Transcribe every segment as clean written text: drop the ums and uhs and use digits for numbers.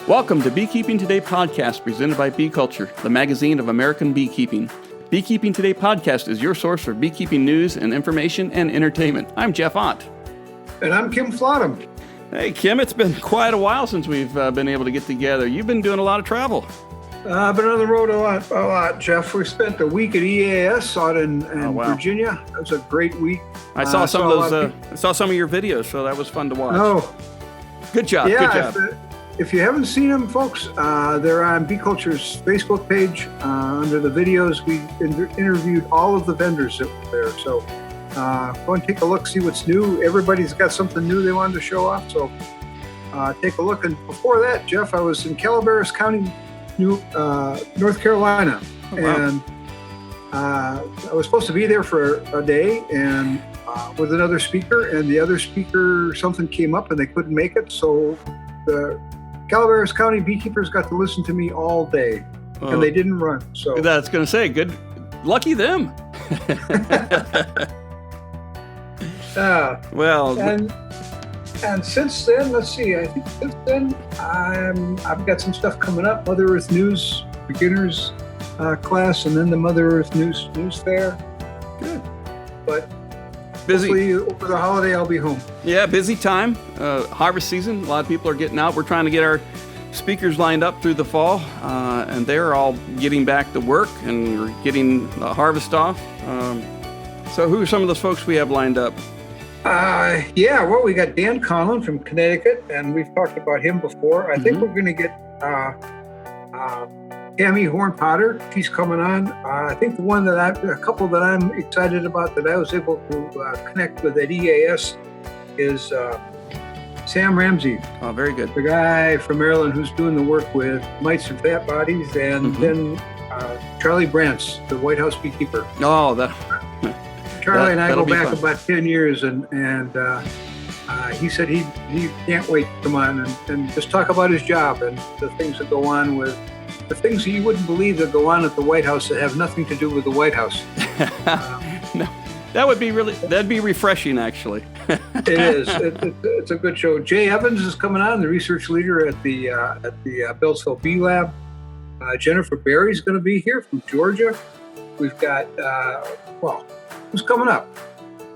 Welcome to Beekeeping Today podcast presented by Bee Culture, the magazine of American beekeeping. Beekeeping Today podcast is your source for beekeeping news and information and entertainment. I'm Jeff Ott. And I'm Kim Flottam. Hey, Kim, it's been quite a while since we've been able to get together. You've been doing a lot of travel. I've been on the road a lot, Jeff. We spent a week at EAS out in Virginia. It was a great week. I saw some of those. I saw some of your videos, so that was fun to watch. Oh, good job. Yeah, good job. If you haven't seen them, folks, they're on Bee Culture's Facebook page. Under the videos, we interviewed all of the vendors that were there. So go and take a look, see what's new. Everybody's got something new they wanted to show off. So take a look. And before that, Jeff, I was in Calaveras County, North Carolina. Oh, wow. And I was supposed to be there for a day and with another speaker. And the other speaker, something came up and they couldn't make it. So the Calaveras County beekeepers got to listen to me all day, and they didn't run. So that's going to say, good, lucky them. Well, and since then, let's see. I think since then, I've got some stuff coming up. Mother Earth News beginners class, and then the Mother Earth News fair. Good, but busy. Hopefully over the holiday, I'll be home. Yeah, busy time. Harvest season. A lot of people are getting out. We're trying to get our speakers lined up through the fall, and they're all getting back to work, and we're getting the harvest off. So who are some of those folks we have lined up? We got Dan Conlon from Connecticut, and we've talked about him before. I think we're going to get Tammy Horn-Potter. She's coming on. I think a couple that I'm excited about that I was able to connect with at EAS is Sam Ramsey. Oh, very good. The guy from Maryland who's doing the work with mites and fat bodies, and then Charlie Brantz, the White House beekeeper. Oh, Charlie and I go back fun. about 10 years, and he said he can't wait to come on and just talk about his job and the things that go on with the things that you wouldn't believe that go on at the White House that have nothing to do with the White House. No, that'd be refreshing, actually. It is. It's a good show. Jay Evans is coming on, the research leader at the Beltsville Bee Lab. Jennifer Berry's going to be here from Georgia. We've got, who's coming up?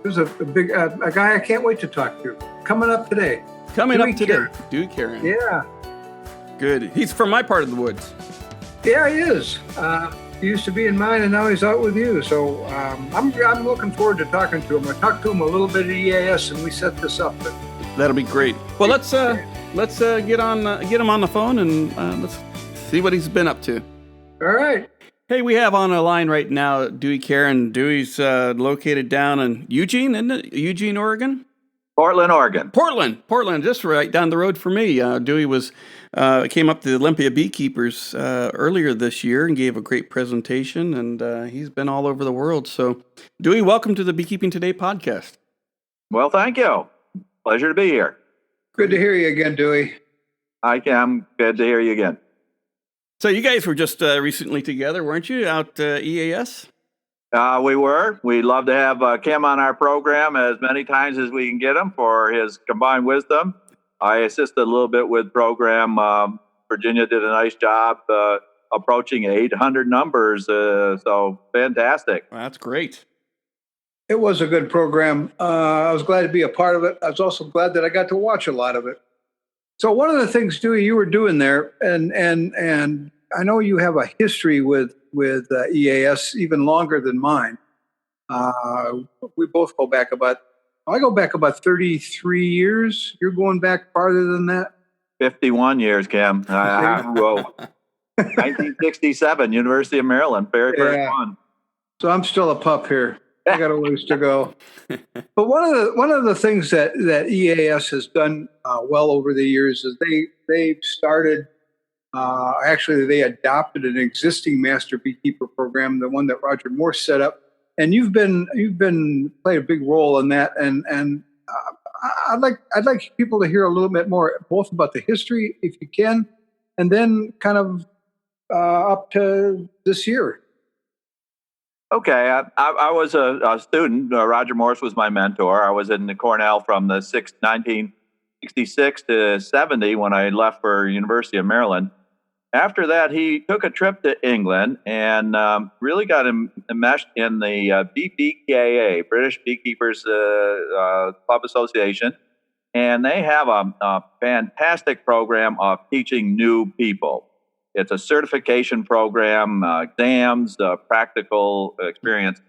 There's a big a guy I can't wait to talk to. Coming up today. Dewey Caron. Yeah. Good. He's from my part of the woods. Yeah, he is. He used to be in mine, and now he's out with you. So I'm looking forward to talking to him. I talked to him a little bit at EAS, and we set this up. That'll be great. Well, let's get him on the phone and let's see what he's been up to. All right. Hey, we have on a line right now Dewey Caron. Dewey's located down in Eugene, isn't it? Eugene, Oregon? Portland, Oregon. Portland, just right down the road for me. Dewey came up to the Olympia Beekeepers earlier this year and gave a great presentation, and he's been all over the world. So, Dewey, welcome to the Beekeeping Today podcast. Well, thank you. Pleasure to be here. Good to hear you again, Dewey. I'm good to hear you again. So you guys were just recently together, weren't you, out EAS? We were. We'd love to have Kim on our program as many times as we can get him for his combined wisdom. I assisted a little bit with program. Virginia did a nice job approaching 800 numbers, so fantastic. Well, that's great. It was a good program. I was glad to be a part of it. I was also glad that I got to watch a lot of it. So one of the things, Dewey, you were doing there, and I know you have a history with EAS even longer than mine. We both go back I go back about 33 years. You're going back farther than that? 51 years, Kim. 1967, University of Maryland, very first one. So I'm still a pup here. I got a ways to go. But one of the things that EAS has done well over the years is they started. They adopted an existing Master Beekeeper program, the one that Roger Morse set up, and you've played a big role in that. And I'd like people to hear a little bit more, both about the history, if you can, and then kind of up to this year. Okay, I was a student. Roger Morse was my mentor. I was in Cornell from the 66 to 70 when I left for University of Maryland. After that, he took a trip to England and really got enmeshed in the BBKA, British Beekeepers Club Association. And they have a fantastic program of teaching new people. It's a certification program, exams, practical experience.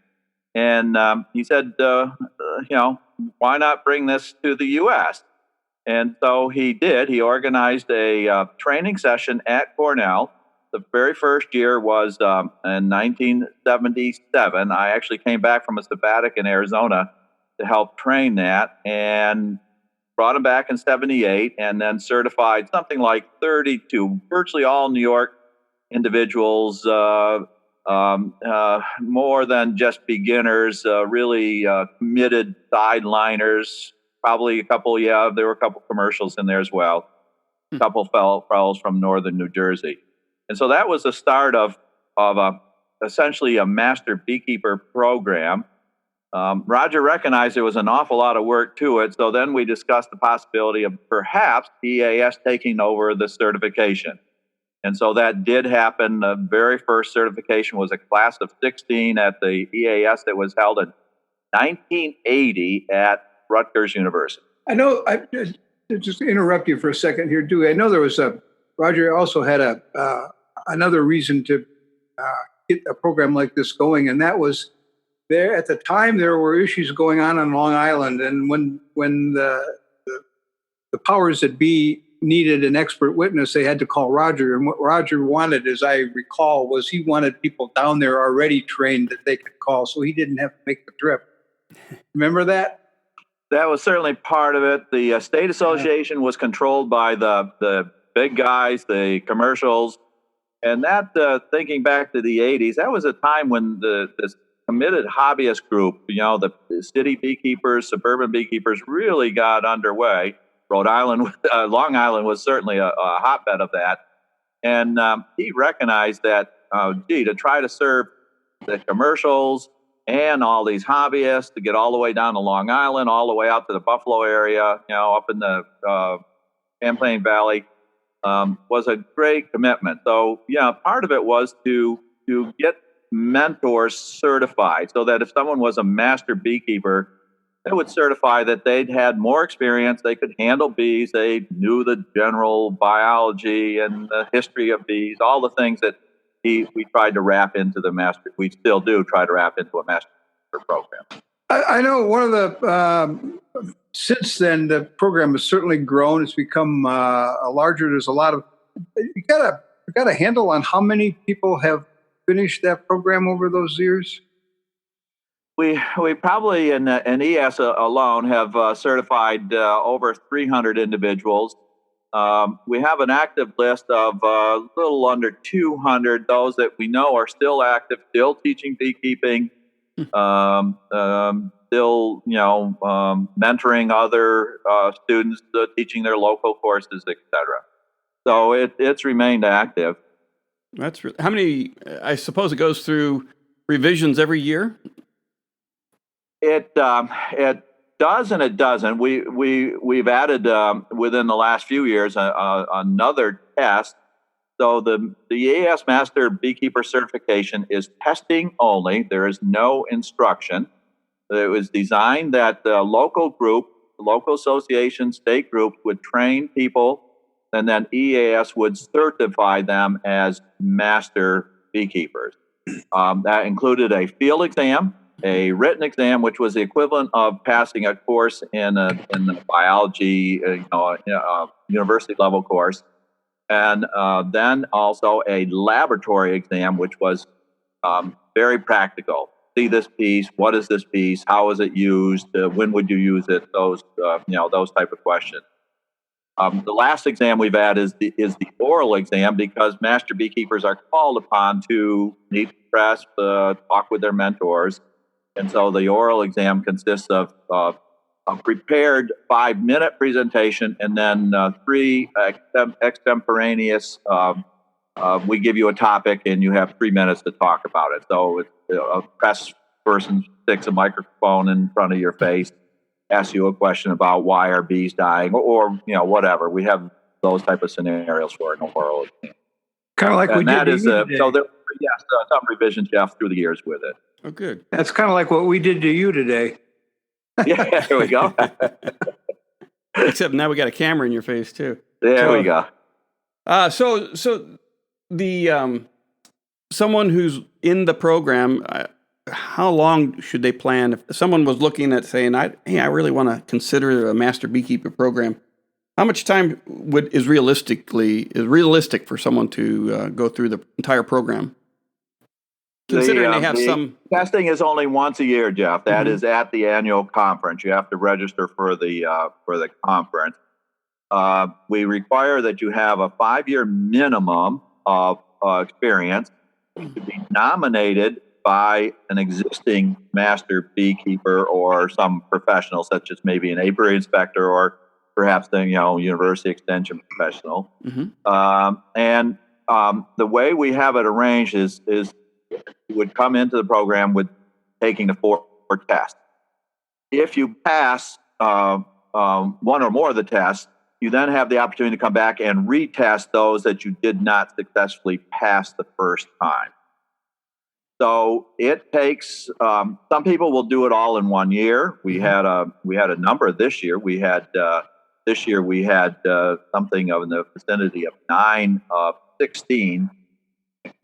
And he said, why not bring this to the U.S.? And so he did. He organized a training session at Cornell. The very first year was in 1977. I actually came back from a sabbatic in Arizona to help train that, and brought him back in 78, and then certified something like 32, virtually all New York individuals, more than just beginners, really committed sideliners. Probably a couple, there were a couple commercials in there as well. A couple fellows from northern New Jersey. And so that was the start of essentially a master beekeeper program. Roger recognized there was an awful lot of work to it, so then we discussed the possibility of perhaps EAS taking over the certification. And so that did happen. The very first certification was a class of 16 at the EAS that was held in 1980 at Rutgers University. I know, I just interrupt you for a second here, Dewey. I know there was Roger also had another reason to get a program like this going, and that was there at the time there were issues going on Long Island, and when the powers that be needed an expert witness, they had to call Roger. And what Roger wanted, as I recall, was he wanted people down there already trained that they could call, so he didn't have to make the trip. Remember that? That was certainly part of it. The state association was controlled by the big guys, the commercials, and that thinking back to the 80s, that was a time when this committed hobbyist group, the city beekeepers, suburban beekeepers, really got underway. Long Island was certainly a hotbed of that, and he recognized that to try to serve the commercials and all these hobbyists, to get all the way down to Long Island, all the way out to the Buffalo area, up in the Champlain Valley, was a great commitment. So, part of it was to get mentors certified so that if someone was a master beekeeper, they would certify that they'd had more experience, they could handle bees, they knew the general biology and the history of bees, all the things that we tried to wrap into the master. We still do try to wrap into a master program. I know one of the since then the program has certainly grown. It's become larger. There's a lot of you got a handle on how many people have finished that program over those years. We probably in EAS alone have certified over 300 individuals. We have an active list of a little under 200, those that we know are still active, still teaching beekeeping, still, mentoring other students, teaching their local courses, etc. So it's remained active. That's how many? I suppose it goes through revisions every year. It does and it doesn't. We've added within the last few years another test. So the EAS Master Beekeeper Certification is testing only. There is no instruction. It was designed that the local association, state group would train people, and then EAS would certify them as master beekeepers. That included a field exam, a written exam, which was the equivalent of passing a course in the biology, university level course, and then also a laboratory exam, which was very practical. See this piece, what is this piece, how is it used, when would you use it? Those type of questions. The last exam we've had is the oral exam, because master beekeepers are called upon to meet the press, talk with their mentors. And so the oral exam consists of a prepared 5-minute presentation and then 3 extemporaneous. We give you a topic and you have 3 minutes to talk about it. So a press person sticks a microphone in front of your face ask you a question about why are bees dying, or whatever. We have those type of scenarios for an oral exam. Kind of like we And did that to is you today. so there. Yes, some revisions, Jeff, through the years with it. Oh, good. That's kind of like what we did to you today. Yeah, there we go. Except now we got a camera in your face too. There we go. So the someone who's in the program, how long should they plan? If someone was looking at saying, I really want to consider a master beekeeper program, how much time is realistic for someone to go through the entire program? Considering they have some testing is only once a year, Jeff. That is at the annual conference. You have to register for the conference. We require that you have a 5-year minimum of experience to be nominated by an existing master beekeeper or some professional, such as maybe an apiary inspector or perhaps the university extension professional. And the way we have it arranged is you would come into the program with taking the 4 tests. If you pass one or more of the tests, you then have the opportunity to come back and retest those that you did not successfully pass the first time. So it takes. Some people will do it all in 1 year. We had a number this year. We had something of in the vicinity of 9 of 16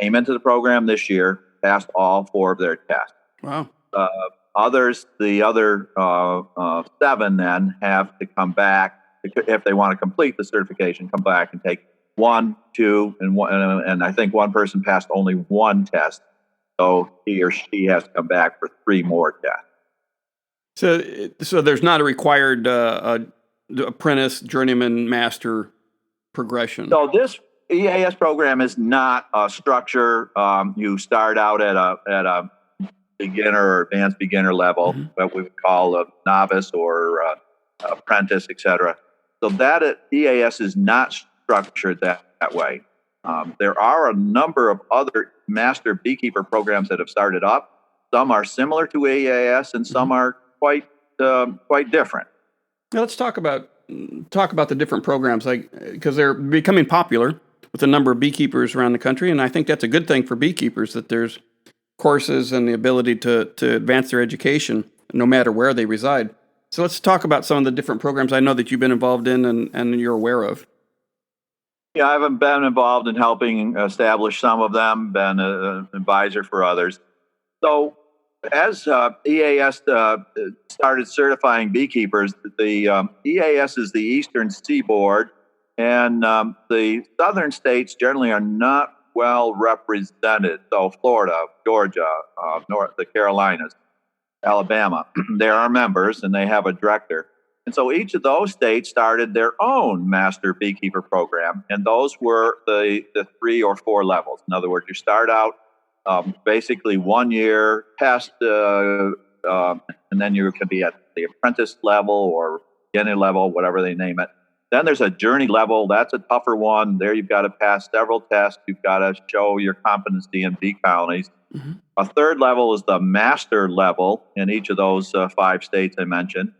came into the program this year, passed all 4 of their tests. Wow. The other 7 then have to come back if they want to complete the certification. Come back and take 1, 2, and 1. And I think one person passed only 1 test, so he or she has to come back for 3 more tests. So there's not a required apprentice, journeyman, master progression. So this EAS program is not a structure. You start out at a beginner or advanced beginner level, what we would call a novice or apprentice, etc. So that EAS is not structured that way. There are a number of other master beekeeper programs that have started up. Some are similar to EAS, and some are quite different. Now let's talk about the different programs, because they're becoming popular with a number of beekeepers around the country, and I think that's a good thing for beekeepers that there's courses and the ability to advance their education no matter where they reside. So let's talk about some of the different programs I know that you've been involved in and you're aware of. Yeah, I've been involved in helping establish some of them, been an advisor for others. So as EAS started certifying beekeepers, the EAS is the Eastern Seaboard, and the southern states generally are not well represented. So Florida, Georgia, the Carolinas, Alabama, they are members and they have a director. And so each of those states started their own master beekeeper program, and those were the 3 or 4 levels. In other words, you start out basically 1 year test, and then you can be at the apprentice level or beginner level, whatever they name it. Then there's a journey level. That's a tougher one. There you've got to pass several tests. You've got to show your competency in bee colonies. A 3rd level is the master level in each of those 5 states I mentioned.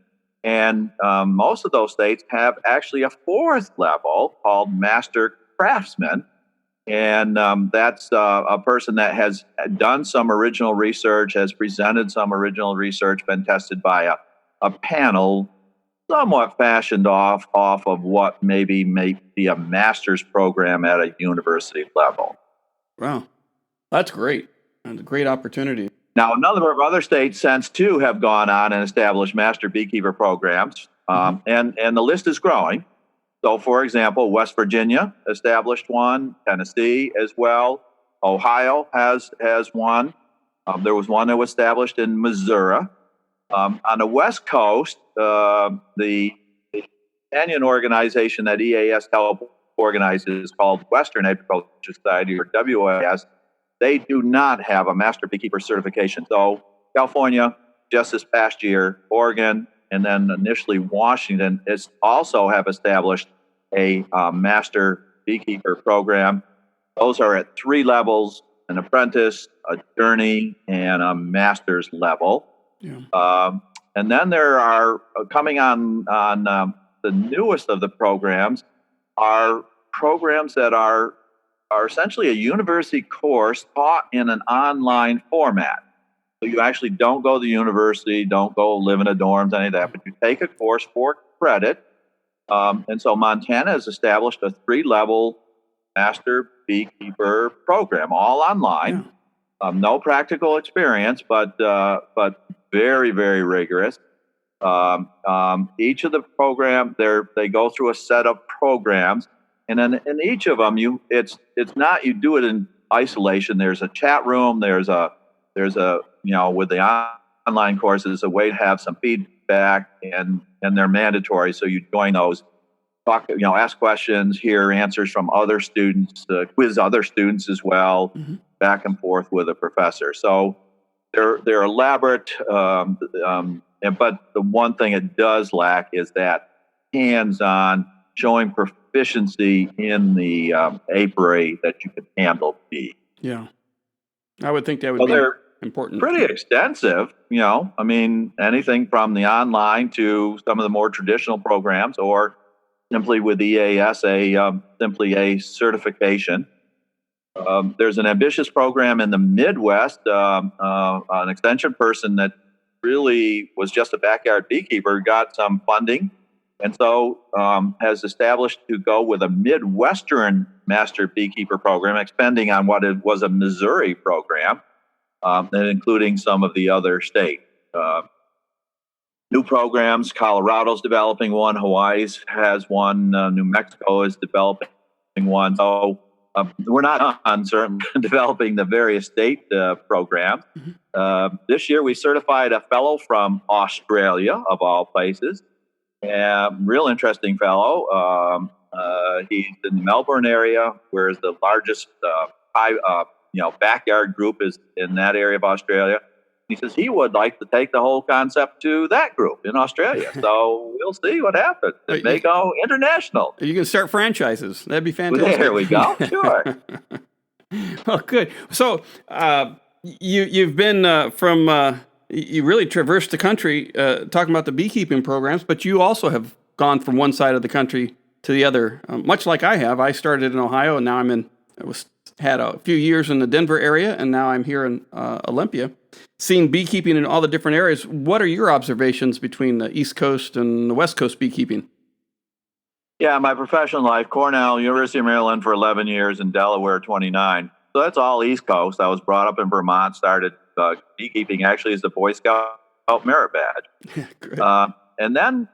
And most of those states have actually a 4th level called master craftsman. And that's a person that has done some original research, has presented some original research, been tested by a panel somewhat fashioned off of what maybe may be a master's program at a university level. Wow. That's great. That's a great opportunity. Now, a number of other states since too have gone on and established master beekeeper programs, and the list is growing. So, for example, West Virginia established one, Tennessee as well, Ohio has one. There was one that was established in Missouri. On the West Coast, the companion organization that EAS helped organize is called Western Apiculture Society, or WAS. They do not have a master beekeeper certification. So California, just this past year, Oregon, and then initially Washington is also have established a master beekeeper program. Those are at 3 levels: an apprentice, a journey, and a master's level. Yeah. And then there are coming on the newest of the programs are programs that are essentially a university course taught in an online format. So you actually don't go to the university, don't go live in a dorms, any of that, but you take a course for credit. And so Montana has established a 3-level Master Beekeeper program, all online. No practical experience, but very, very rigorous. Each of the program, they go through a set of programs, and then in each of them, it's not you do it in isolation. There's a chat room. There's a with the online courses, a way to have some feedback, and they're mandatory. So you join those, talk, ask questions, hear answers from other students, quiz other students as well, back and forth with a professor. So they're elaborate, but the one thing it does lack is that hands-on, showing proficiency in the apiary that you can handle bees. Yeah, I would think that would be important. Pretty extensive, I mean, anything from the online to some of the more traditional programs, or simply with EAS, simply a certification. There's an ambitious program in the Midwest, an extension person that really was just a backyard beekeeper, got some funding, and so has established to go with a Midwestern Master Beekeeper program, expanding on what it was a Missouri program, and including some of the other states. New programs, Colorado's developing one, Hawaii has one, New Mexico is developing one. So we're not uncertain developing the various state programs. This year we certified a fellow from Australia, of all places. Real interesting fellow. He's in the Melbourne area, where the largest backyard group is in that area of Australia. He says he would like to take the whole concept to that group in Australia. So we'll see what happens. It may go international. You can start franchises. That'd be fantastic. There we go. Sure. Well, good. So you've been you really traversed the country talking about the beekeeping programs, but you also have gone from one side of the country to the other, much like I have. I started in Ohio, and now had a few years in the Denver area, and now I'm here in Olympia, seeing beekeeping in all the different areas. What are your observations between the East Coast and the West Coast beekeeping? Yeah, my professional life, Cornell, University of Maryland for 11 years, and Delaware 29. So that's all East Coast. I was brought up in Vermont, started beekeeping actually as a Boy Scout merit badge. And then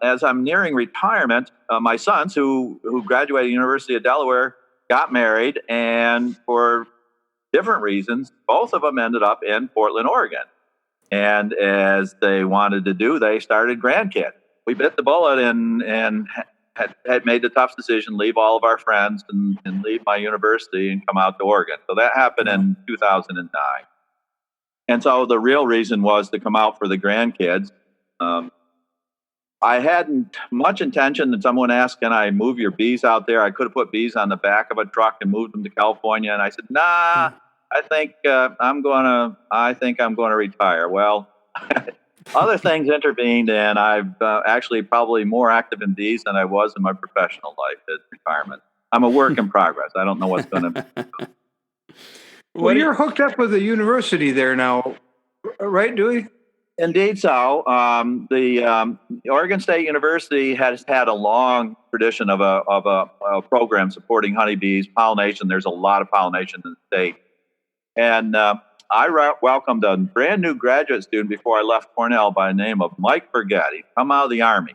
as I'm nearing retirement, my sons, who graduated University of Delaware, got married, and for different reasons, both of them ended up in Portland, Oregon. And as they wanted to do, they started grandkids. We bit the bullet and had made the tough decision, leave all of our friends and leave my university and come out to Oregon. So that happened in 2009. And so the real reason was to come out for the grandkids. I hadn't much intention that someone asked, can I move your bees out there? I could have put bees on the back of a truck and moved them to California. And I said, nah, I think I'm going to retire. Well, other things intervened, and I've actually probably more active in bees than I was in my professional life at retirement. I'm a work in progress. I don't know what's going to Well, you're hooked up with the university there now, right, Dewey? Indeed so. The Oregon State University has had a long tradition of a program supporting honeybees, pollination. There's a lot of pollination in the state. And I welcomed a brand new graduate student before I left Cornell by the name of Mike Burgett. He'd come out of the Army.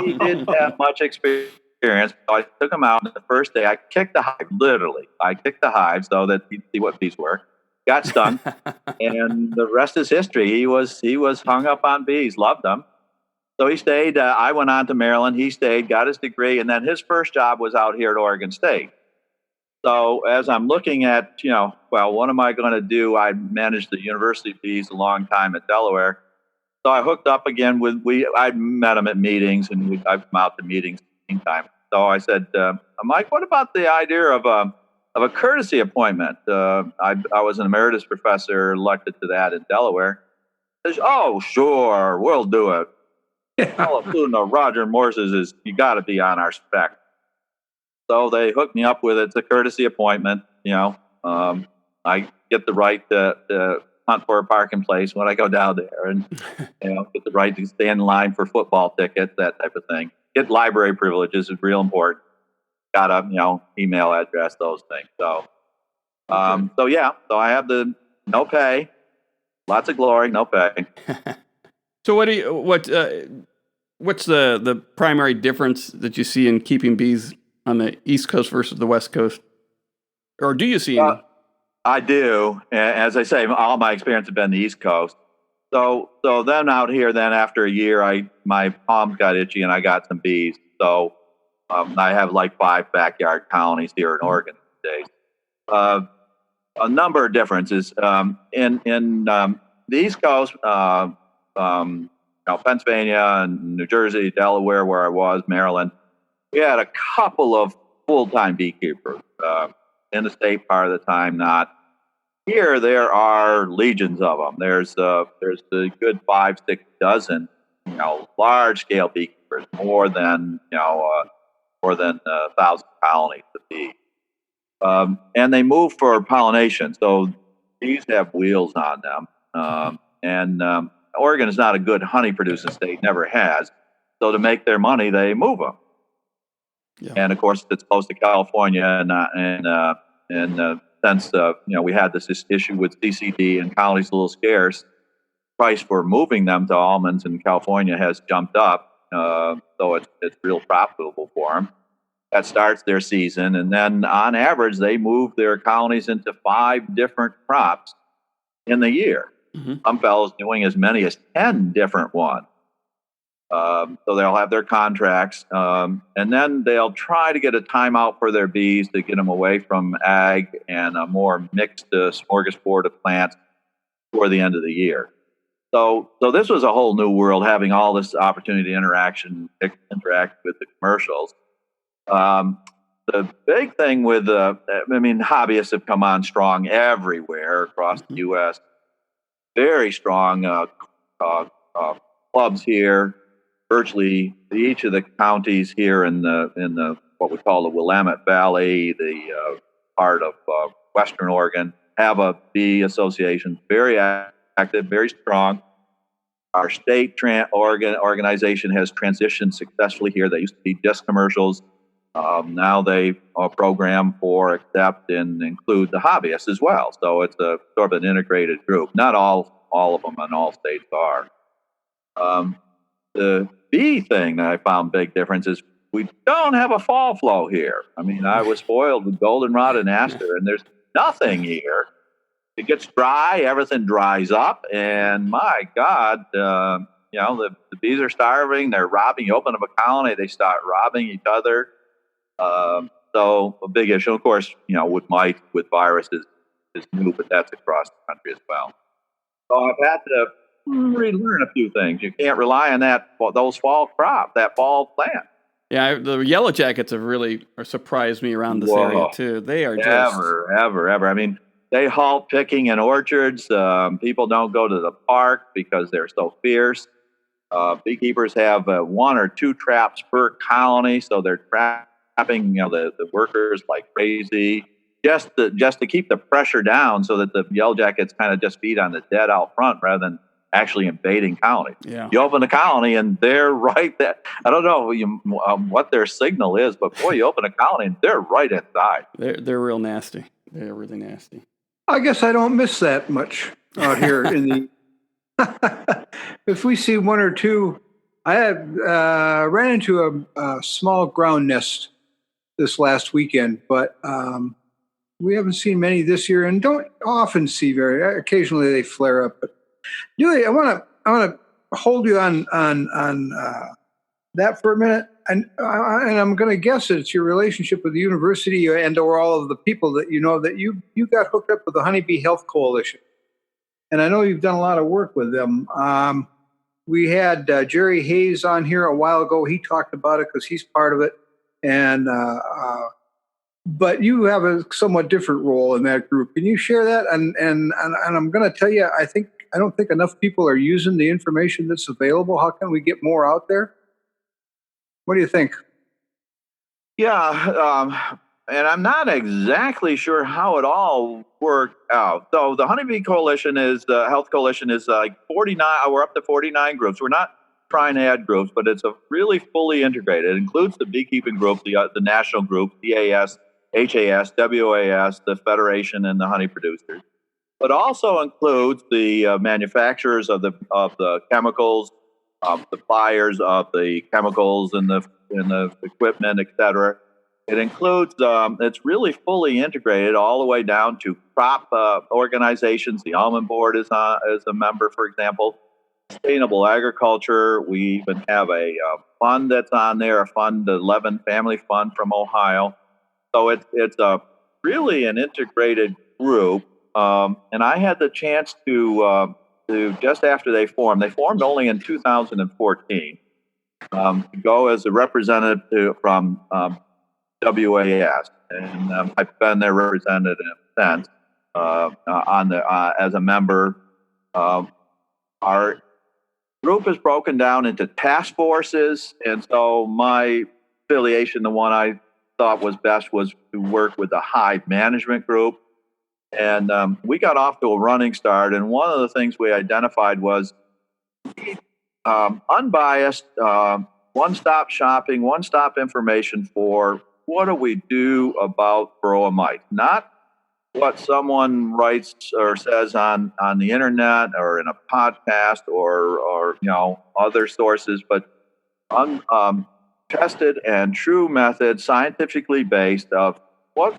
He didn't have much experience. So I took him out, and the first day I kicked the hive, literally. I kicked the hive so that he'd see what bees were. Got stung, and the rest is history. He was hung up on bees, loved them. So he stayed. I went on to Maryland. He stayed, got his degree, and then his first job was out here at Oregon State. So as I'm looking at, what am I going to do? I managed the university bees a long time at Delaware. So I hooked up again I met him at meetings, and I've come out to meetings meantime. So I said, Mike, what about the idea of a courtesy appointment? I was an emeritus professor elected to that in Delaware. Says, oh, sure, we'll do it. Yeah. All including the Roger Morse's is you got to be on our spec. So they hooked me up with it. It's a courtesy appointment. I get the right to hunt for a parking place when I go down there, and get the right to stand in line for football tickets, that type of thing. Get library privileges is real important. Got a email address, those things. So so I have the no pay, lots of glory, no pay. So what's the primary difference that you see in keeping bees on the East Coast versus the West Coast? Or do you see any? I do. As I say, all my experience has been the East Coast. So then out here, then after a year, my palms got itchy and I got some bees. So I have like 5 backyard colonies here in Oregon these days. A number of differences. In the East Coast, Pennsylvania and New Jersey, Delaware, where I was, Maryland, we had a couple of full-time beekeepers. In the state part of the time, not. Here, there are legions of them. There's a good 5-6 dozen, large-scale beekeepers, more than 1,000 colonies to be. And they move for pollination, so bees have wheels on them. And Oregon is not a good honey-producing state, never has. So to make their money, they move them. Yeah. And of course, it's close to California, and since we had this issue with CCD and colonies a little scarce, price for moving them to almonds in California has jumped up, so it's real profitable for them. That starts their season, and then on average, they move their colonies into 5 different crops in the year. Mm-hmm. Some fellows doing as many as 10 different ones. So they'll have their contracts, and then they'll try to get a timeout for their bees to get them away from ag and a more mixed smorgasbord of plants for the end of the year. So this was a whole new world, having all this opportunity to interact with the commercials. The big thing with hobbyists have come on strong everywhere across the U.S. Very strong clubs here. Virtually each of the counties here in the what we call the Willamette Valley, the part of Western Oregon, have a bee association. Very active, very strong. Our state organization has transitioned successfully here. They used to be just commercials. Now they program for, accept, and include the hobbyists as well. So it's a sort of an integrated group. Not all of them in all states are. The bee thing that I found big difference is we don't have a fall flow here. I was spoiled with goldenrod and aster, and there's nothing here. It gets dry, everything dries up, and my God, the bees are starving. They're robbing. You open up a colony, they start robbing each other. So a big issue, of course, with mites, with viruses is new, but that's across the country as well. So I've had to relearn a few things. You can't rely on that fall plant. Yeah, the yellow jackets have really surprised me around this area too. They are ever. They halt picking in orchards. People don't go to the park because they're so fierce. Beekeepers have 1 or 2 traps per colony, so they're trapping the workers like crazy, just to keep the pressure down, so that the yellow jackets kind of just feed on the dead out front rather than actually invading colonies. Yeah. You open a colony and they're right there. I don't know what their signal is, but boy, you open a colony and they're right inside. They're real nasty. They're really nasty. I guess I don't miss that much out here in the. If we see 1 or 2, I had ran into a small ground nest this last weekend, but we haven't seen many this year, and don't often see very. Occasionally they flare up, but. Dewey, I want to hold you on that for a minute, and I'm going to guess it's your relationship with the university and/or all of the people that that you got hooked up with the Honeybee Health Coalition, and I know you've done a lot of work with them. We had Jerry Hayes on here a while ago. He talked about it because he's part of it, and but you have a somewhat different role in that group. Can you share that? And I'm going to tell you, I think I don't think enough people are using the information that's available. How can we get more out there? What do you think? Yeah, and I'm not exactly sure how it all worked out. So the Honeybee Coalition the Health Coalition is like 49. We're up to 49 groups. We're not trying to add groups, but it's a really fully integrated. It includes the beekeeping group, the national group, EAS, HAS, WAS, the Federation, and the honey producers. But also includes the manufacturers of the chemicals, suppliers of the chemicals and the equipment, et cetera. It includes, it's really fully integrated all the way down to crop organizations. The Almond Board is a member, for example. Sustainable agriculture. We even have a fund that's on there, a fund, the 11 Family Fund from Ohio. So it's really an integrated group. And I had the chance to just after they formed only in 2014, to go as a representative from WAS, and I've been their representative since as a member. Our group is broken down into task forces, and so my affiliation, the one I thought was best, was to work with the Hive Management group. And we got off to a running start. And one of the things we identified was unbiased, one-stop shopping, one-stop information for what do we do about Varroa mite. Not what someone writes or says on the internet or in a podcast or other sources, but tested and true methods, scientifically based, of what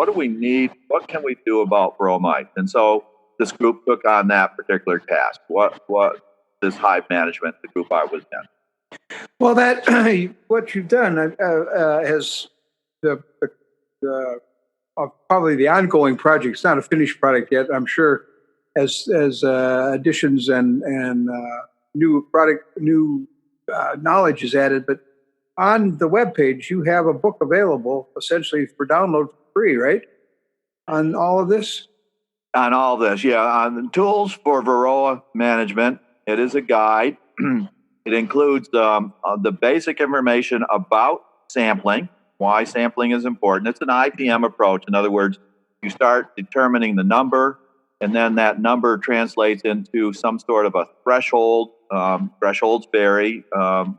do we need? What can we do about Varroa mite? And so this group took on that particular task. What this Hive Management, the group I was in. Well, that what you've done has probably the ongoing project. It's not a finished product yet, I'm sure. As additions and new knowledge is added, but on the webpage you have a book available essentially for download for free, right? On all of this? On all this, yeah. On the tools for Varroa management, it is a guide. It includes the basic information about sampling, why sampling is important. It's an IPM approach. In other words, you start determining the number, and then that number translates into some sort of a threshold. Thresholds vary.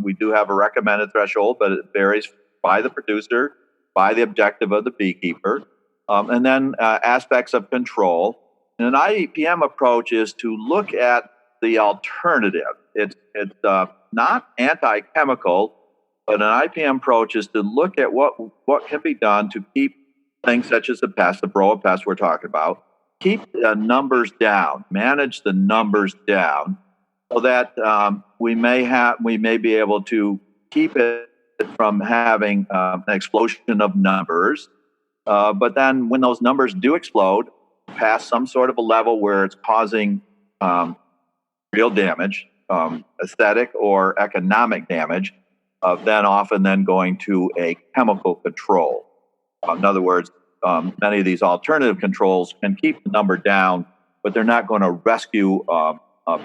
We do have a recommended threshold, but it varies by the producer, by the objective of the beekeeper, and then aspects of control. And an IPM approach is to look at the alternative. It's not anti-chemical, but an IPM approach is to look at what can be done to keep things such as the Varroa pest we're talking about, keep the numbers down, manage the numbers down, so that we may be able to keep it from having an explosion of numbers. But then when those numbers do explode past some sort of a level where it's causing real damage, aesthetic or economic damage, then often going to a chemical control. In other words, many of these alternative controls can keep the number down, but they're not going to rescue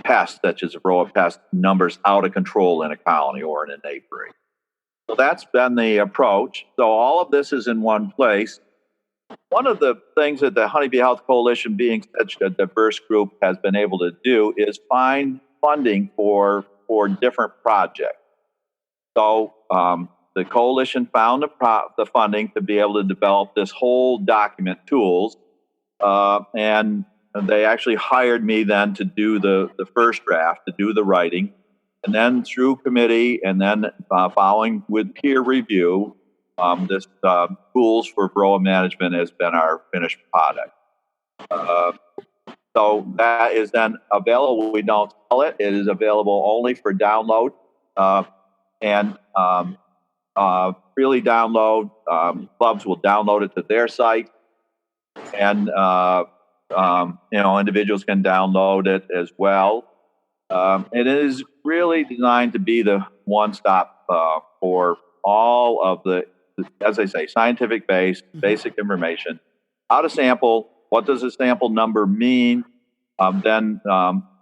pests such as Varroa pest numbers out of control in a colony or in an apiary. So that's been the approach. So all of this is in one place. One of the things that the Honeybee Health Coalition, being such a diverse group, has been able to do is find funding for different projects. So the coalition found the funding to be able to develop this whole document tools, and they actually hired me then to do the first draft, to do the writing, and then through committee, and then following with peer review, this tools for Varroa management has been our finished product. So that is then available. We don't sell it. It is available only for download, and freely download. Clubs will download it to their site, and individuals can download it as well. It is really designed to be the one-stop for all of the, as I say, scientific-based, basic information. How to sample, what does a sample number mean? Then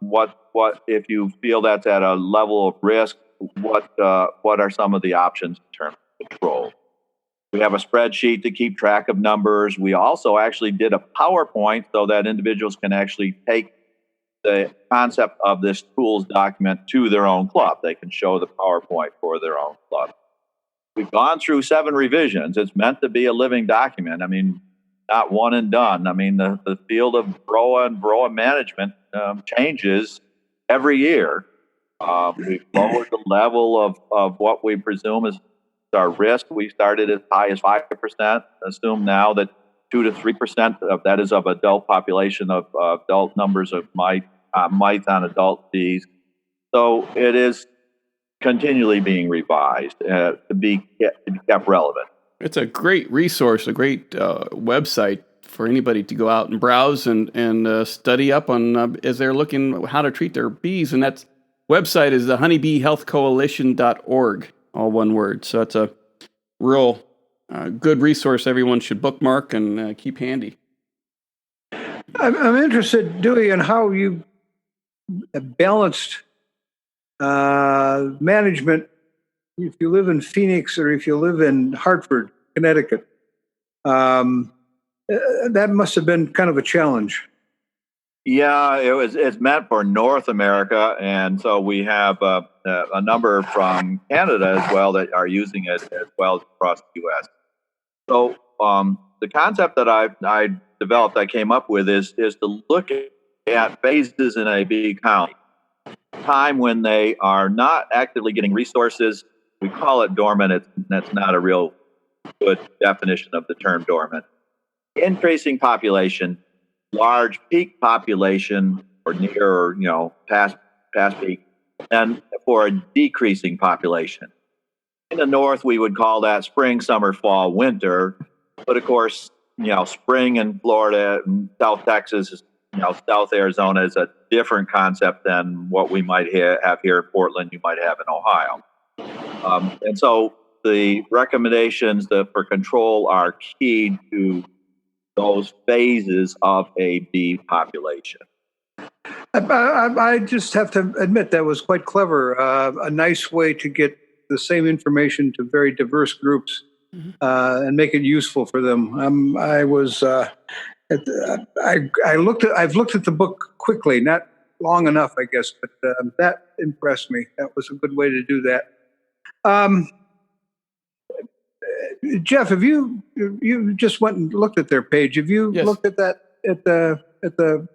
what if you feel that's at a level of risk, what are some of the options in terms of control? We have a spreadsheet to keep track of numbers. We also actually did a PowerPoint so that individuals can actually take the concept of this tools document to their own club. They can show the PowerPoint for their own club. We've gone through 7 revisions. It's meant to be a living document. I mean, not one and done. I mean, the field of BROA and BROA management changes every year. We've lowered the level of what we presume is our risk. We started as high as 5%. Assume now that 2 to 3% of that is of adult population of adult numbers of mites on adult bees. So it is continually being revised to be kept relevant. It's a great resource, a great website for anybody to go out and browse and study up on as they're looking how to treat their bees. And that website is the honeybeehealthcoalition.org, all one word. So it's a real good resource everyone should bookmark and keep handy. I'm interested, Dewey, in how you balanced management if you live in Phoenix or if you live in Hartford, Connecticut. That must have been kind of a challenge. Yeah, it's meant for North America, and so we have a number from Canada as well that are using it as well as across the U.S. So the concept that I developed, I came up with is to look at phases in a bee colony. Time when they are not actively getting resources. We call it dormant. That's not a real good definition of the term dormant. Increasing population, large peak population, or near or past peak, and for a decreasing population. In the north, we would call that spring, summer, fall, winter. But of course, spring in Florida and South Texas, South Arizona is a different concept than what we might have here in Portland, you might have in Ohio. And so the recommendations for control are key to those phases of a bee population. I just have to admit that was quite clever. A nice way to get the same information to very diverse groups and make it useful for them. I've looked at the book quickly, not long enough, I guess, but that impressed me. That was a good way to do that. Jeff, have you just went and looked at their page? Have you looked at that at the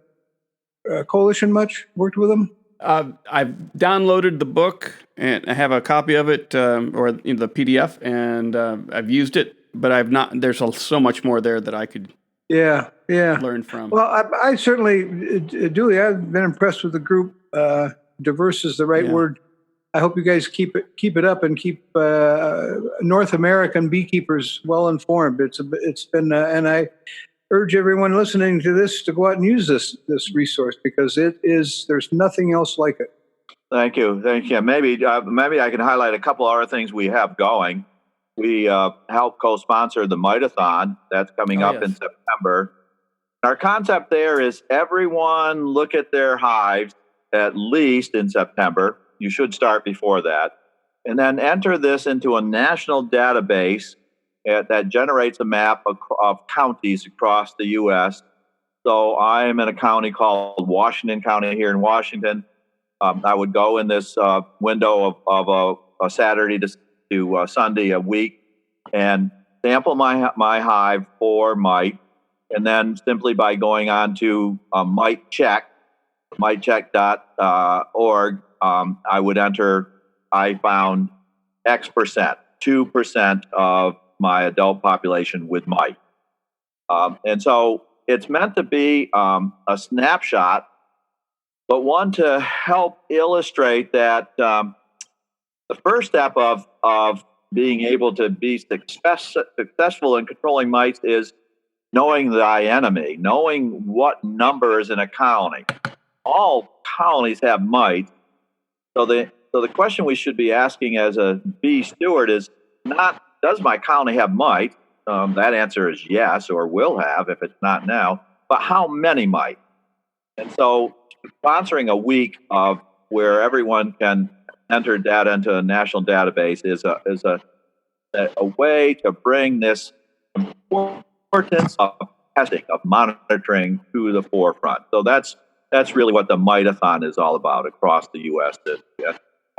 coalition much? Worked with them? I've downloaded the book and I have a copy of it, or the PDF, and I've used it, but I've not. There's so much more there that I could learn from. Well, I certainly, Dewey, I've been impressed with the group. Diverse is the right word. I hope you guys keep it up and keep North American beekeepers well informed. It's been, and I urge everyone listening to this to go out and use this resource because there's nothing else like it. Thank you. Maybe I can highlight a couple other things we have going. We help co-sponsor the Mite-a-thon. That's coming up in September. Our concept there is everyone look at their hives at least in September. You should start before that. And then enter this into a national database that generates a map of counties across the U.S. So I'm in a county called Washington County here in Washington. I would go in this window of a Saturday to Sunday a week and sample my hive for mite. And then simply by going on to mitecheck.org, I would enter, I found X%, 2% of my adult population with mite. And so it's meant to be a snapshot, but one to help illustrate that the first step of being able to be successful in controlling mites is knowing thy enemy, knowing what number is in a colony. All colonies have mites. So the question we should be asking as a bee steward is not, does my colony have mites? That answer is yes, or will have if it's not now. But how many mites? And so sponsoring a week of where everyone can enter data into a national database is a way to bring this importance of testing, of monitoring to the forefront. So that's really what the Mite-a-thon is all about across the U.S.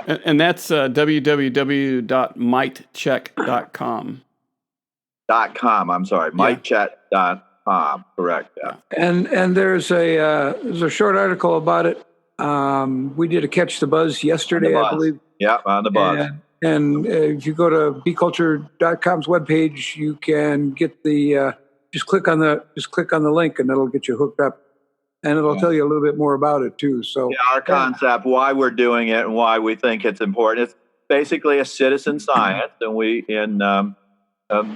And that's www.mitecheck.com. I'm sorry, Mitecheck.com. Correct. Yeah. And there's a short article about it. We did a Catch the Buzz yesterday, I believe. Yeah, on the buzz. And if you go to beeculture.com's webpage, you can get the just click on the link, and it'll get you hooked up, and it'll tell you a little bit more about it too. So our concept, why we're doing it, and why we think it's important. It's basically a citizen science, and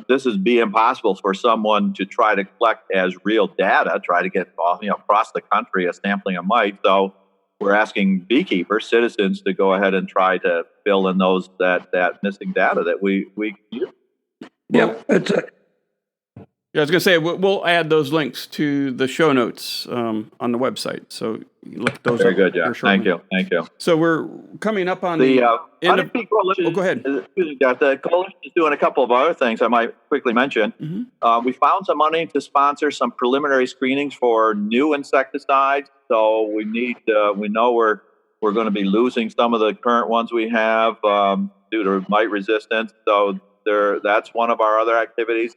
this is be impossible for someone to try to collect as real data, try to get across the country a sampling of mites. So we're asking beekeepers, citizens, to go ahead and try to fill in that missing data that we use. Yeah, I was going to say, we'll add those links to the show notes on the website. So you look at those Very up good, yeah. here shortly. Thank you. So we're coming up on The end of... Honeybee Coalition, go ahead. The coalition is doing a couple of other things I might quickly mention. Mm-hmm. We found some money to sponsor some preliminary screenings for new insecticides. So we know we're going to be losing some of the current ones we have due to mite resistance. So that's one of our other activities.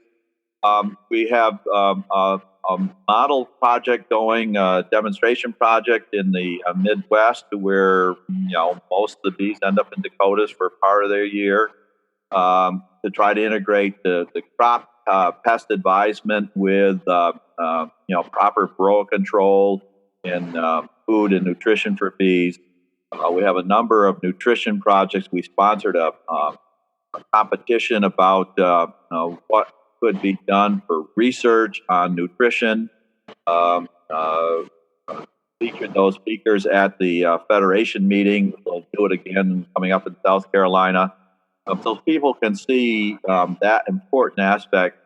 We have a model project going, a demonstration project in the Midwest, where most of the bees end up in Dakotas for part of their year, to try to integrate the crop pest advisement with proper varroa control and food and nutrition for bees. We have a number of nutrition projects. We sponsored a competition about what could be done for research on nutrition. Featured those speakers at the Federation meeting. We'll do it again coming up in South Carolina. So people can see that important aspect.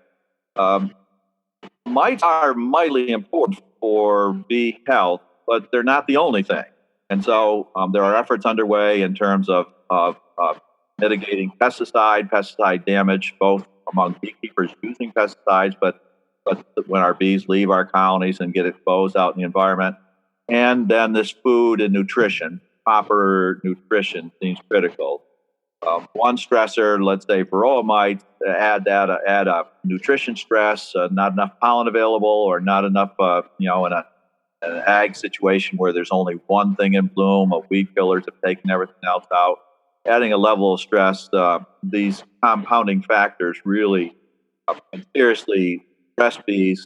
Mites are mightily important for bee health, but they're not the only thing. And so there are efforts underway in terms of mitigating pesticide damage, both among beekeepers using pesticides, but when our bees leave our colonies and get exposed out in the environment. And then this food and nutrition, proper nutrition seems critical. One stressor, let's say varroa mites, add a nutrition stress, not enough pollen available, or not enough, in an ag situation where there's only one thing in bloom, weed killers have taken everything else out. Adding a level of stress, these compounding factors really seriously stress bees,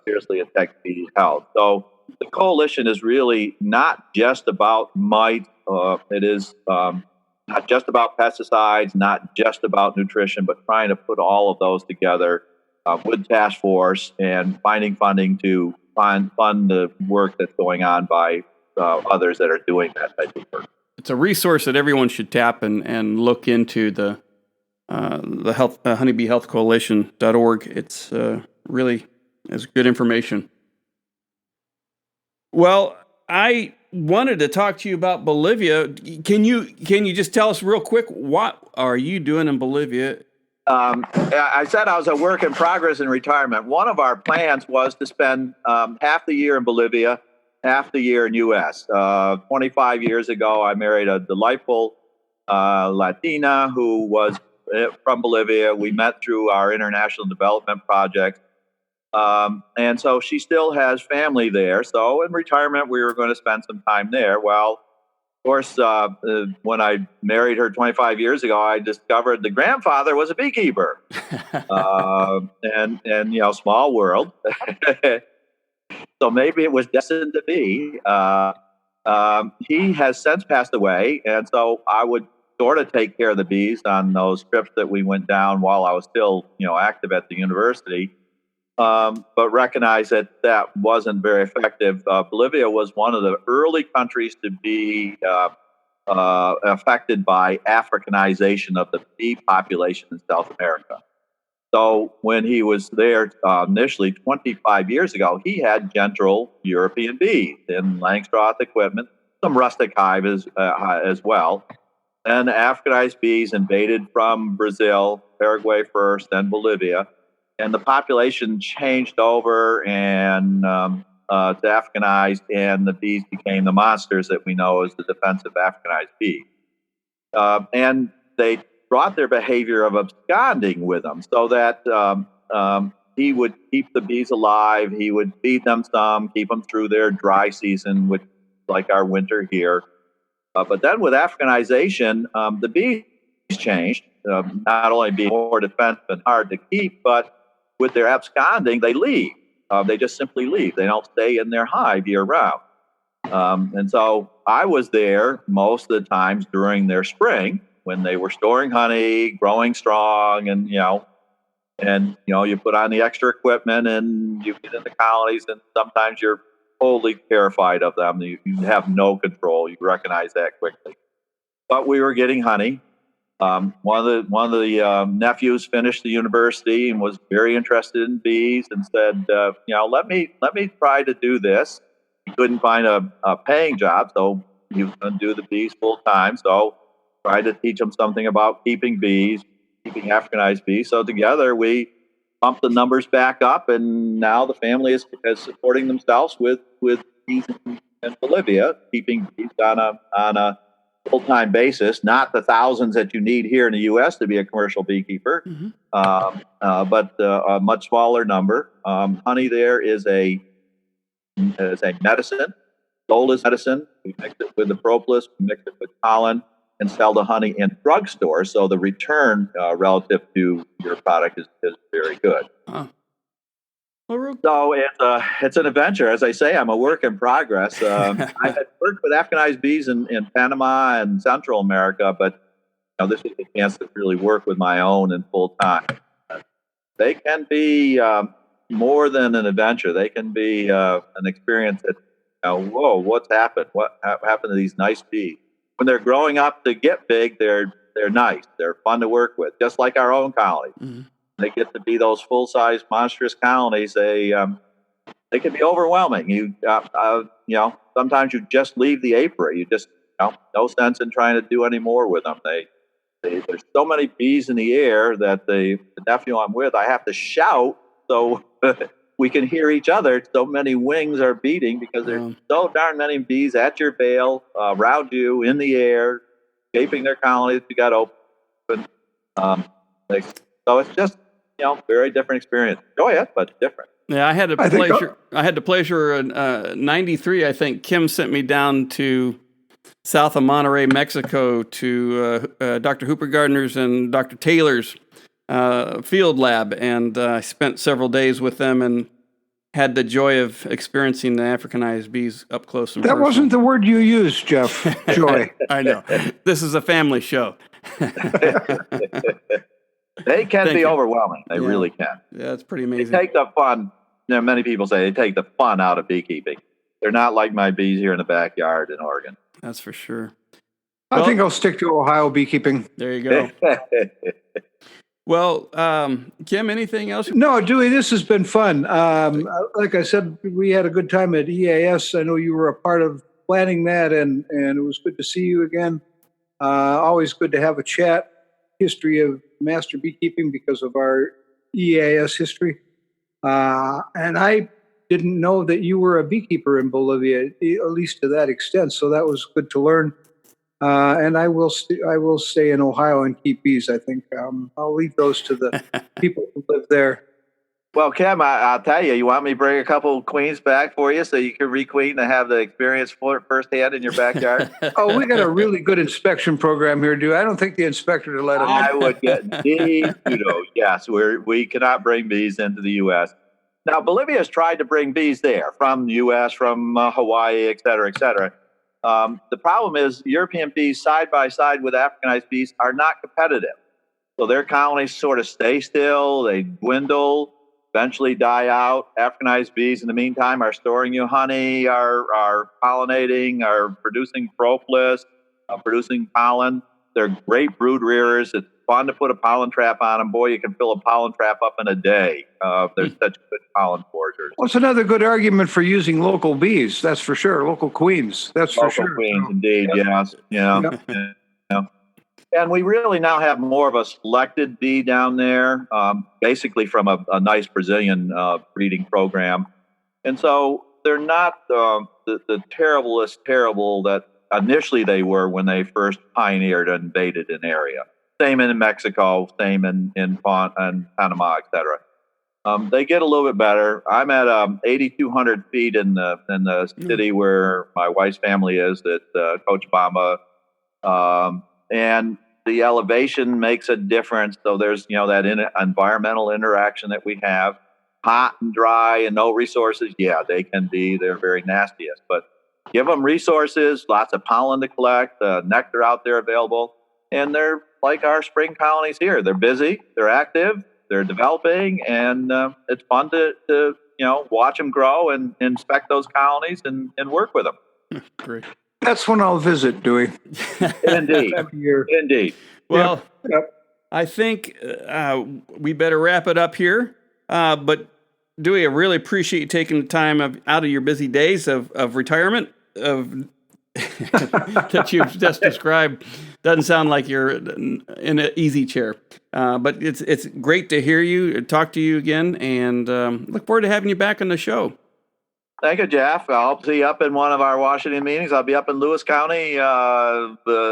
seriously affect bee health. So the coalition is really not just about mites. It is not just about pesticides, not just about nutrition, but trying to put all of those together with task force and finding funding to fund the work that's going on by others that are doing that type of work. It's a resource that everyone should tap and look into, the honeybeehealthcoalition.org. It's really is good information. Well, I wanted to talk to you about Bolivia. Can you just tell us real quick, what are you doing in Bolivia? I said I was a work in progress in retirement. One of our plans was to spend half the year in Bolivia, half the year in U.S. 25 years ago, I married a delightful Latina who was from Bolivia. We met through our international development project. And so she still has family there. So in retirement, we were going to spend some time there. Well, of course, when I married her 25 years ago, I discovered the grandfather was a beekeeper. And small world. So maybe it was destined to be. He has since passed away, and so I would sort of take care of the bees on those trips that we went down while I was still, active at the university. But recognize that wasn't very effective. Bolivia was one of the early countries to be affected by africanization of the bee population in South America. So when he was there initially 25 years ago, he had gentle European bees in Langstroth equipment, some rustic hives as well. Then Africanized bees invaded from Brazil, Paraguay first, then Bolivia, and the population changed over and to Africanized, and the bees became the monsters that we know as the defensive Africanized bee. And they brought their behavior of absconding with them, so that he would keep the bees alive. He would feed them some, keep them through their dry season, which is like our winter here. But then with Africanization, the bees changed, not only being more defensive and hard to keep, but with their absconding, they leave. They just simply leave. They don't stay in their hive year round. And so I was there most of the times during their spring when they were storing honey, growing strong, and you put on the extra equipment and you get into colonies, and sometimes you're totally terrified of them. You have no control. You recognize that quickly. But we were getting honey. One of the nephews finished the university and was very interested in bees, and said, let me try to do this. He couldn't find a paying job, so he was going to do the bees full time. So tried to teach him something about keeping bees, keeping Africanized bees. So together we pumped the numbers back up, and now the family is supporting themselves with bees in Bolivia, keeping bees on a full-time basis, not the thousands that you need here in the U.S. to be a commercial beekeeper, but a much smaller number. Honey there is a medicine, sold as medicine. We mix it with the propolis, we mix it with pollen, and sell the honey in drugstores. So the return relative to your product is very good. So it's an adventure. As I say, I'm a work in progress. I had worked with Africanized bees in Panama and Central America, but this is a chance to really work with my own in full time. They can be more than an adventure. They can be an experience that, whoa, what's happened? What happened to these nice bees? When they're growing up to get big, they're nice. They're fun to work with, just like our own colonies. Mm-hmm. They get to be those full-size, monstrous colonies. They can be overwhelming. Sometimes you just leave the apiary. You just no sense in trying to do any more with them. There's so many bees in the air that the nephew I'm with, I have to shout so we can hear each other. So many wings are beating because there's so darn many bees at your bale, around you, in the air, shaping their colonies. You got open. So it's just very different experience. Enjoy it, but different. Yeah, I had the pleasure in '93. I think Kim sent me down to south of Monterrey, Mexico, to Dr. Hooper Gardner's and Dr. Taylor's field lab, and I spent several days with them and had the joy of experiencing the Africanized bees up close and personal. That wasn't the word you used, Jeff. Joy. I know. This is a family show. They can be overwhelming. They really can. Yeah, it's pretty amazing. They take the fun. Many people say they take the fun out of beekeeping. They're not like my bees here in the backyard in Oregon. That's for sure. I think I'll stick to Ohio beekeeping. There you go. Well, Kim, anything else? No, Dewey, this has been fun. Like I said, we had a good time at EAS. I know you were a part of planning that, and it was good to see you again. Always good to have a chat. History of master beekeeping because of our EAS history. And I didn't know that you were a beekeeper in Bolivia, at least to that extent. So that was good to learn. And I will stay in Ohio and keep bees. I think I'll leave those to the people who live there. Well, Kim, I'll tell you, you want me to bring a couple queens back for you so you can requeen and have the experience firsthand in your backyard? Oh, we got a really good inspection program here, Dewey. I don't think the inspector would let us. I would get yes, we cannot bring bees into the U.S. Now, Bolivia has tried to bring bees there from the U.S., from Hawaii, et cetera, et cetera. The problem is European bees side by side with Africanized bees are not competitive. So their colonies sort of stay still, they dwindle, eventually die out. Africanized bees, in the meantime, are storing you honey, are pollinating, are producing propolis, producing pollen. They're great brood rearers. It's fun to put a pollen trap on them. Boy, you can fill a pollen trap up in a day. They're such good pollen forgers. Well, it's another good argument for using local bees. That's for sure. Local queens. That's for sure. Local queens, indeed. Yes. Yeah. Yeah. And we really now have more of a selected bee down there, basically from a nice Brazilian breeding program. And so they're not the terrible that initially they were when they first pioneered and invaded an area. Same in Mexico, same in Panama, et cetera. They get a little bit better. I'm at 8,200 feet in the city where my wife's family is at Cochabamba. And the elevation makes a difference. So there's, that environmental interaction that we have. Hot and dry and no resources. Yeah, they're very nastiest. But give them resources, lots of pollen to collect, nectar out there available. And they're like our spring colonies here. They're busy, they're active, they're developing, and it's fun to watch them grow and inspect those colonies and work with them. Great. That's when I'll visit, Dewey. Indeed. Indeed. Well, Yep. I think we better wrap it up here. But Dewey, I really appreciate you taking the time out of your busy days of retirement that you've just described. Doesn't sound like you're in an easy chair. But it's great to hear you, talk to you again, and look forward to having you back on the show. Thank you, Jeff. I'll see you up in one of our Washington meetings. I'll be up in Lewis County,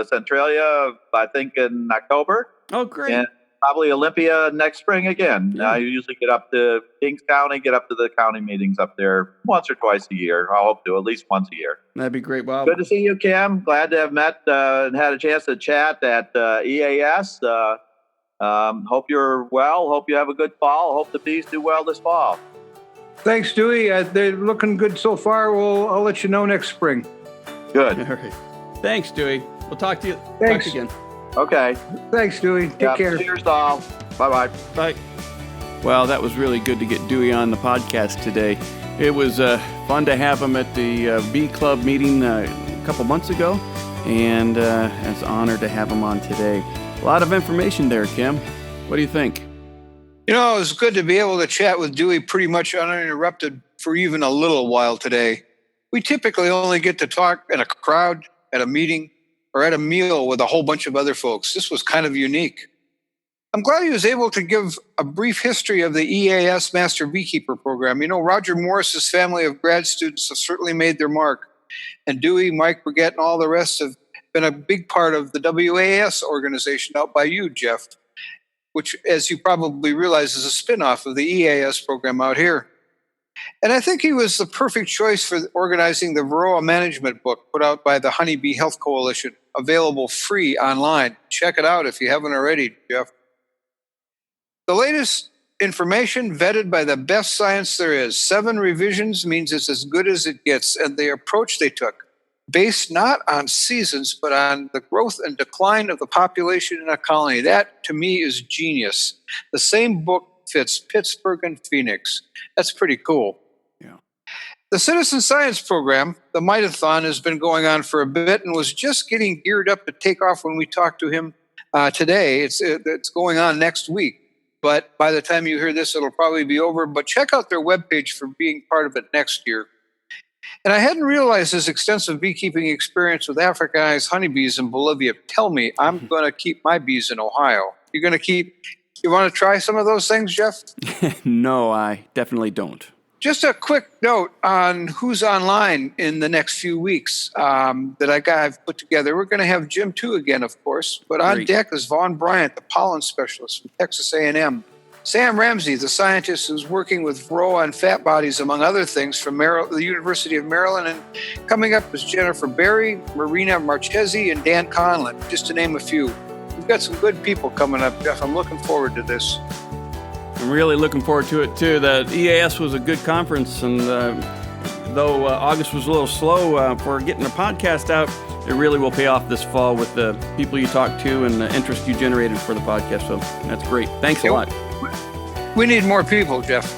Centralia, I think in October. Oh, great. And probably Olympia next spring again. Yeah. I usually get up to Kings County, get up to the county meetings up there once or twice a year. I hope to, at least once a year. That'd be great. Wow. Good to see you, Kim. Glad to have met and had a chance to chat at EAS. Hope you're well. Hope you have a good fall. Hope the bees do well this fall. Thanks, Dewey. They're looking good so far. I'll let you know next spring. Good. All right. Thanks, Dewey. We'll talk to you. Thanks. Talk to you again. Okay. Thanks, Dewey. Take care. Cheers, all. Bye-bye. Bye. Well, that was really good to get Dewey on the podcast today. It was fun to have him at the Bee Club meeting a couple months ago, and it's an honor to have him on today. A lot of information there, Kim. What do you think? It was good to be able to chat with Dewey pretty much uninterrupted for even a little while today. We typically only get to talk in a crowd, at a meeting, or at a meal with a whole bunch of other folks. This was kind of unique. I'm glad he was able to give a brief history of the EAS Master Beekeeper Program. Roger Morse's family of grad students have certainly made their mark. And Dewey, Mike Brigette, and all the rest have been a big part of the WAS organization out by you, Jeff, which, as you probably realize, is a spinoff of the EAS program out here. And I think he was the perfect choice for organizing the Varroa Management book put out by the Honeybee Health Coalition, available free online. Check it out if you haven't already, Jeff. The latest information vetted by the best science there is. 7 revisions means it's as good as it gets, and the approach they took, based not on seasons, but on the growth and decline of the population in a colony. That, to me, is genius. The same book fits Pittsburgh and Phoenix. That's pretty cool. Yeah. The Citizen Science Program, the Mite-a-thon, has been going on for a bit and was just getting geared up to take off when we talked to him today. It's going on next week. But by the time you hear this, it'll probably be over. But check out their webpage for being part of it next year. And I hadn't realized his extensive beekeeping experience with africanized honeybees in Bolivia. Tell me, I'm going to keep my bees in Ohio. You want to try some of those things, Jeff? No, I definitely don't. Just a quick note on who's online in the next few weeks that I've put together. We're going to have Jim too again, of course. But on deck is Vaughn Bryant, the pollen specialist from Texas A&M. Sam Ramsey, the scientist who's working with Varroa and fat bodies, among other things, from the University of Maryland. And coming up is Jennifer Berry, Marina Marchesi, and Dan Conlon, just to name a few. We've got some good people coming up, Jeff. I'm looking forward to this. I'm really looking forward to it, too. The EAS was a good conference, and though August was a little slow for getting the podcast out, it really will pay off this fall with the people you talked to and the interest you generated for the podcast. So that's great. Thanks a lot. We need more people, Jeff.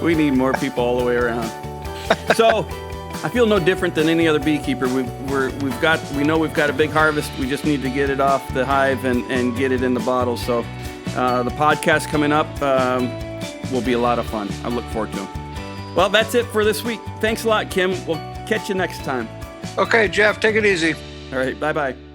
we need more people all the way around. So I feel no different than any other beekeeper. We know we've got a big harvest. We just need to get it off the hive and get it in the bottle. So the podcast coming up will be a lot of fun. I look forward to them. Well, that's it for this week. Thanks a lot, Kim. We'll catch you next time. Okay, Jeff, take it easy. All right, bye-bye.